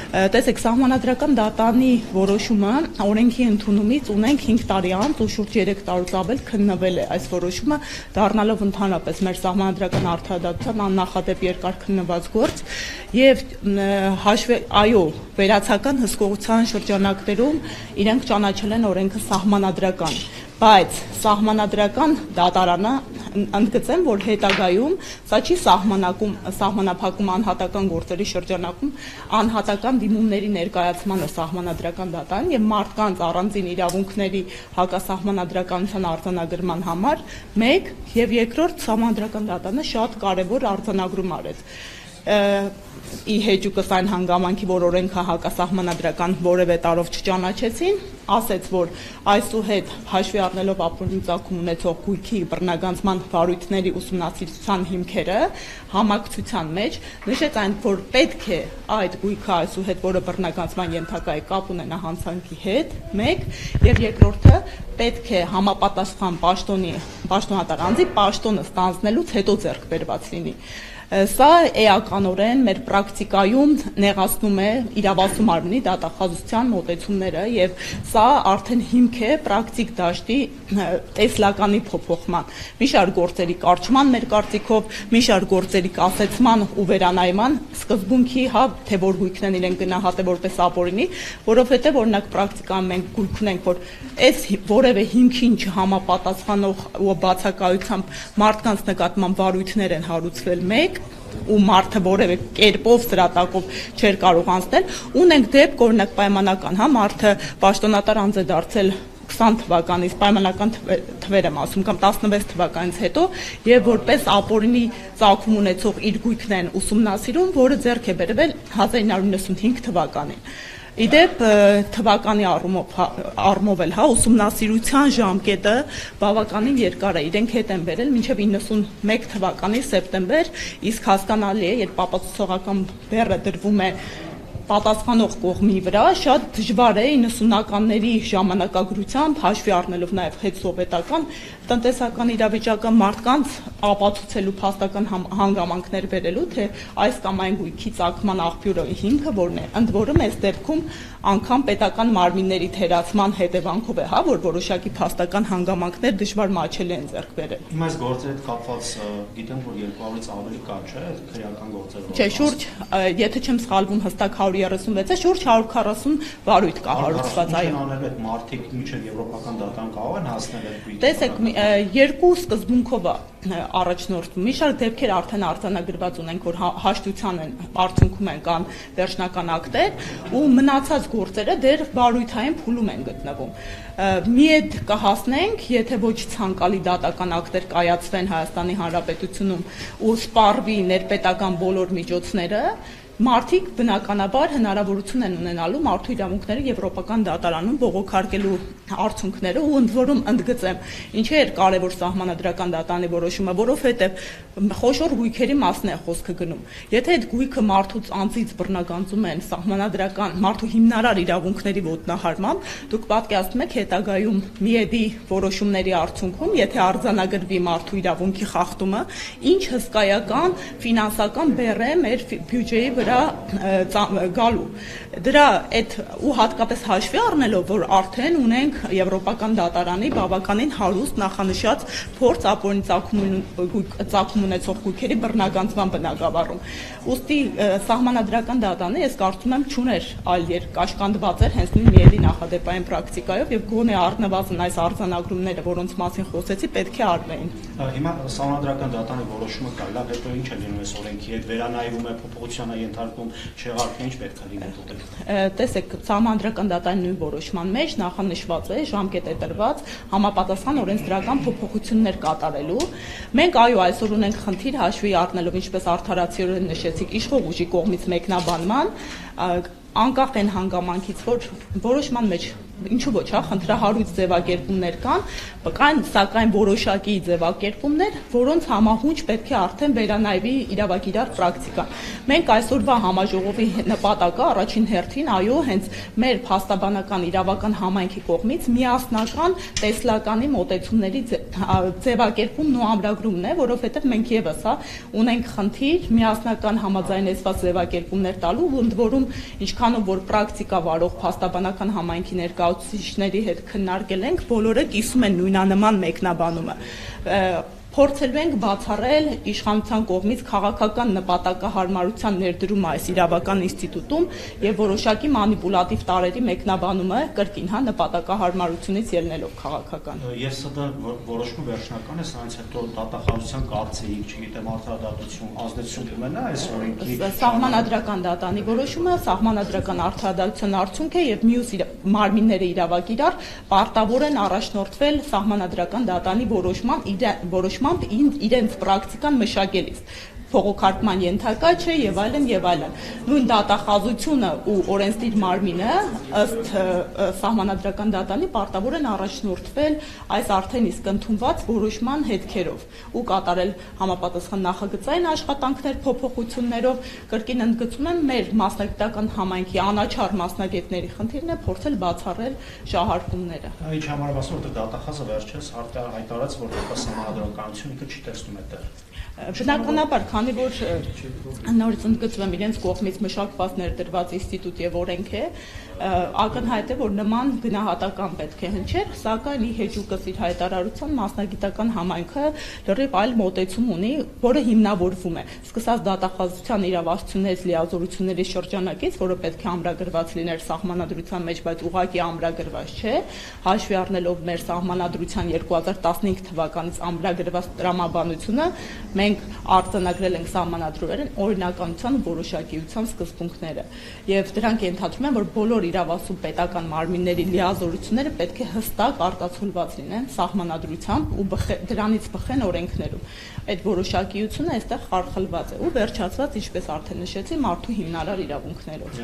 Տեսեք, սահմանադրական դատանի որոշումը օրենքի ընդունումից ունենք 5 տարի անց ու շուրջ 3 տարուց ավել քննվել է այս որոշումը, դառնալով ընդհանրապես մեր սահմանադրական արդարադատության աննախադեպ երկար քննված գործ եւ վերացական հսկողության շրջանակներում իրենք ճանաչել են օրենքը սահմանադրական, բայց սահմանադրական դատարանը ընդգծեմ, որ հետագայում սա չի սահմանափակում անհատական գործերի շրջանակում անհատական դիմումների ներկայացմանը սահմանադրական դատարան եւ մարդկանց առանձին իրավունքների հակասահմանադրականության արձանագրման համար մեկ եւ երկրորդ սահմանադրական դատարանը շատ կարեւոր արձանագրում արեց ի հեճուկս այն հանգամանքի, որ օրենքը հակասահմանադրական որևէ տարով չճանաչեցին, ասեց, որ այսուհետ հաշվի առնելով ապօրինի ծագում ունեցող գույքի բռնագանձման վարույթների ուսումնասիրության հիմքերը համակցության մեջ նշեց այն, որ պետք է այդ գույքը այսուհետ, որը բռնագանձման ենթակա է, կապ ունենա հանցանքի հետ, մեկ, եւ երկրորդը պետք է համապատասխան պաշտոնատար անձի պաշտոնը ստանձնելուց հետո ձեռք բերված լինի։ Սա էականորեն մեր պրակտիկայում նեղացնում է իրավասու մարմնի դատախազության մոտեցումները եւ սա արդեն հիմք է պրակտիկ դաշտի տեսլականի փոփոխման, մի շարք գործերի կարճման մեր կարծիքով, մի շարք գործերի կասեցման ու վերանայման սկզբունքի, թե որ գույքն են իրեն գնահատել որպես ապօրինի, որովհետեւ օրինակ պրակտիկայում մենք գույք ունենք, որ այս որևէ հիմքին չհամապատասխանող ու բացակայությամբ մարդկանց նկատմամբ վարույթներ են հարուցվել մեկ ու մարդը որևէ կերպով սրատակով չէր կարող անցնել, ունենք դեպք օրինակ պայմանական, մարդը պաշտոնատար անձ է դարձել 20 թվականից պայմանական թվեր եմ ասում կամ 16 թվականից հետո եւ որպես ապօրինի ծագում ունեցող իր գույքն են ուսումնասիրում, որը ձեռք է բերվել 1995 թվականին։ Իդեպ թվականի առումով էլ ուսումնասիրության ժամկետը բավականին երկար է, իրենք հետ են բերել մինչև 91 թվականի սեպտեմբեր, իսկ հասկանալի է, երբ ապացուցողական բեռը դրվում է պատասխանող կողմի վրա, շատ դժվար է 90-ականների ժամանակագրությամբ հաշվի առնելով նաև հետսովետական տնտեսական իրավիճակը մարդկանց ապացուցելու փաստական հանգամանքներ բերելու, թե այս կամ այն գույքի ծագման աղբյուրը հիմքը որն է, ընդ որում այս դեպքում անգամ պետական մարմինների թերացման հետևանքով է, որ որոշակի փաստական հանգամանքներ դժվար մաչելի են ձեռք բերել։ Հիմա այս գործերի հետ կապված գիտեմ, որ 200-ից ավելի կա, չէ՞, քրեական գործեր։ Չէ, շուրջ, եթե չեմ սխալվում, հստակ 136 է, շուրջ 140 վարույթ կա հարուցված, այո։ Այդ մարդիկ մինչև եվրոպական դատարան կարող են հասնել այդ գույքի։ Տեսեք, երկու սկզբունքով առաջնորդում։ Մի շարք դեպքեր արդեն արձանագրված ունենք, որ հաշտության են արդյունքում են կան վերջնական ակտեր ու մնացած գործերը դեռ վարույթային փուլում են գտնվում։ Միեդ կհասնենք, եթե ոչ ցանկալի դատական ակտեր կայացվեն Հայաստանի Հանրապետությունում ու սպառվի ներպետական բոլոր միջոցները, մարդիկ բնականաբար հնարավորություն են ունենալու մարդու իրավունքները եվրոպական դատարանում բողոքարկելու արդյունքները ու ընդ որում ընդգծեմ, ինչի էր կարևոր սահմանադրական դատարանի որոշումը, որովհետև խոշոր գույքերի մասն է խոսքը գնում։ Եթե այդ գույքը մարդուց անձից բռնագանձում են սահմանադրական մարդու հիմնարար իրավունքների ոտնահարմամբ, դուք պատկերացնում եք հետագայում միեդի որոշումների արդյունքում, եթե արձանագրվի մարդու իրավունքի խախտումը, ինչ հսկայական ֆինանսական բեռ է մեր բյուջեի վրա գալու։ Դրա այդ ու հատկապես հաշվի առնելով, որ արդեն ունենք եվրոպական դատարանի բավականին հարուստ նախանշած փորձ ապօրինի ծագում ունեցող գույքերի բռնագանձման բնագավառում։ Ուստի սահմանադրական դատարանը ես կարծում եմ չուներ այլ կաշկանդված էր հենց նույն միեդի նախադեպային պրակտիկայով եւ գոնե առնվազն այս արձանագրումները, որոնց մասին խոսեցի, պետք է արվեին։ Հիմա սահմանադրական դատարանի որոշումը կա, լավ, հետո ինչ է լինում այս օրենքի հետ, վերանայվում է, փոփոխության է ենթարկվում, չեղարկվում, ինչ պետք է լինի դուք։ Տեսեք, սահմանադրական դատարանի նույն որոշման մեջ նախանշված է ժամկետ է տրված համապատասխան օրենսդրական փոփոխություններ կատարելու։ Մենք այո, այսօր ունենք խնդիր հաշվի առնելով, ինչպես արդարացիորեն նշեցիք, իշխող ուժի կողմից մեկնաբանման, անկախ այն հանգամանքից, որ որոշման մեջ ինչու ոչ, հա, խնդրահարույց ձևակերպումներ կան, սակայն որոշակի ձևակերպումներ, որոնց համահունչ պետք է արդեն վերանայվի իրավագիրառ պրակտիկան։ Մենք այսօրվա համաժողովի նպատակը առաջին հերթին, այո, հենց մեր փաստաբանական իրավական համայնքի կողմից միասնական տեսլականի մոտեցումների ձևակերպումն ու ամրագրումն է, որովհետև մենք եւս, հա, ունենք խնդիր միասնական համաձայնեցված ձևակերպումներ տալու, ընդ որում ինչքանով որ պրակտիկա վարող փաստաբանական համայնքի ներկայացուցիչների հետ քննարկել ենք, բոլորը կիսում են նույնանման մեկնաբանումը։ Փորձելու ենք բացառել իշխանության կողմից քաղաքական նպատակահարմարության ներդրումը այս իրավական ինստիտուտում եւ որոշակի մանիպուլատիվ տարերի մեկնաբանումը կրկին, հա, նպատակահարմարությունից ելնելով քաղաքական։ Ես դա որոշումը վերջնական է, սրանից հետո դատախազության կարծիք, չգիտեմ, արդարադատություն, ազդեցություն կունենա այս օրենքի սահմանադրական դատանի որոշումը սահմանադրական արդարադատության արդյունք է եւ մյուս մարմինները իրավագիրառ պարտավոր են առաջնորդվել սահմանադրական դատանի որոշմամբ իրենց պրակտիկան մշակելիս փողոքարկման ենթակա չէ եւ այլն եւ այլն։ Նույն դատախազությունը ու օրենսդիր մարմինը ըստ սահմանադրական դատանի պարտավոր են առաջնորդվել այս արդեն իսկ ընդունված որոշման հետքերով ու կատարել համապատասխան նախագծային աշխատանքներ փոփոխություններով, կրկին ընդգծում եմ, մեր մասնագիտական համայնքի անաչառ մասնագետների խնդիրն է փորձել բացառել շահարկումները։ Ինչ համար ասում որ դատախազը վերջերս հայտարարեց, որ սահմանադրականությունը ինքը չի տեսնում այդտեղ։ Բնականաբար, քանի որ նորից ընդգծում եմ իրենց կողմից մշակված ներդրված ինստիտուտ եւ օրենք է, ակնհայտ է, որ նման գնահատական պետք է հնչեր, սակայն ի հեճուկս իր հայտարարության մասնագիտական համայնքը լրիվ այլ մոտեցում ունի, որը հիմնավորվում է սկսած դատախազության իրավասություններից լիազորությունների շրջանակից, որը պետք է ամրագրված լիներ սահմանադրության մեջ, բայց ուղղակի ամրագրված չէ, հաշվի առնելով մեր սահմանադրության 2015 թվականից ամրագրված տրամաբանությունը, մենք արձանագրել ենք սահմանադրողերեն օրինականության որոշակիության սկզբունքները եւ դրանք ենթադրում են, որ բոլոր իրավասու պետական մարմինների լիազորությունները պետք է հստակ արտացոլված լինեն սահմանադրությամբ ու դրանից բխեն օրենքներում։ Այդ որոշակիությունը այստեղ խարխլված է ու վերջացված, ինչպես արդեն նշեցի, մարդու հիմնարար իրավունքներով։